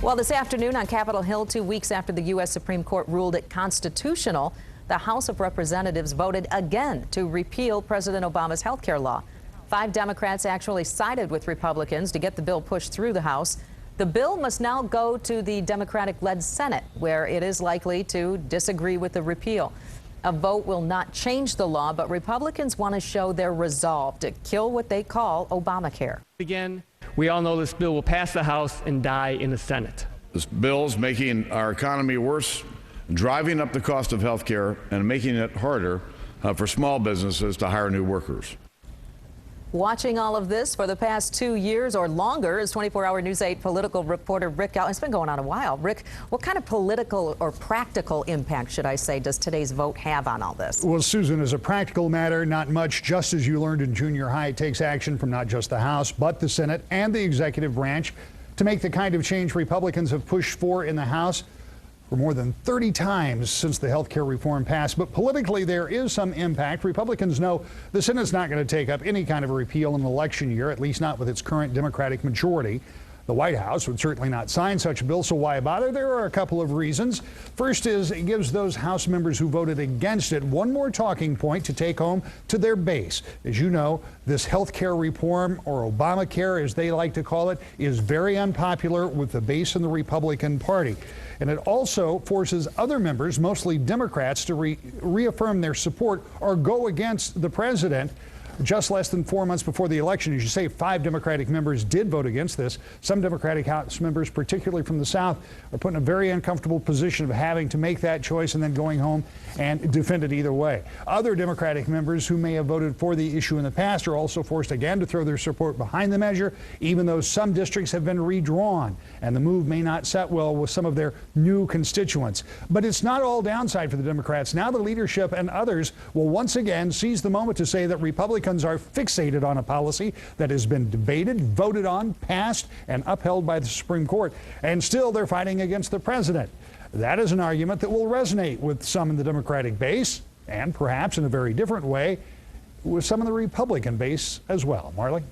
Well, this afternoon on Capitol Hill, 2 weeks after the U.S. Supreme Court ruled it constitutional, the House of Representatives voted again to repeal President Obama's health care law. 5 Democrats actually sided with Republicans to get the bill pushed through the House. The bill must now go to the Democratic-led Senate, where it is likely to disagree with the repeal. A vote will not change the law, but Republicans want to show their resolve to kill what they call Obamacare. Again, we all know this bill will pass the House and die in the Senate. This bill's making our economy worse, driving up the cost of health care, and making it harder for small businesses to hire new workers. Watching all of this for the past 2 years or longer is 24-hour News 8 political reporter Rick Al. It's been going on a while. Rick, what kind of political or practical impact, should I say, does today's vote have on all this? Well, Susan, as a practical matter, not much. Just as you learned in junior high, it takes action from not just the House, but the Senate and the executive branch to make the kind of change Republicans have pushed for in the House for more than 30 times since the health care reform passed. But politically, there is some impact. Republicans know the Senate's not going to take up any kind of a repeal in an election year, at least not with its current Democratic majority. The White House would certainly not sign such a bill, so why bother? There are a couple of reasons. First is it gives those House members who voted against it one more talking point to take home to their base. As you know, this health care reform, or Obamacare as they like to call it, is very unpopular with the base in the Republican Party. And it also forces other members, mostly Democrats, to reaffirm their support or go against the president. Just less than 4 months before the election, as you say, 5 Democratic members did vote against this. Some Democratic House members, particularly from the South, are put in a very uncomfortable position of having to make that choice and then going home and defend it either way. Other Democratic members who may have voted for the issue in the past are also forced again to throw their support behind the measure, even though some districts have been redrawn, and the move may not set well with some of their new constituents. But it's not all downside for the Democrats. Now the leadership and others will once again seize the moment to say that Republicans are fixated on a policy that has been debated, voted on, passed, and upheld by the Supreme Court, and still they're fighting against the president. That is an argument that will resonate with some in the Democratic base, and perhaps in a very different way with some of the Republican base as well. Marley?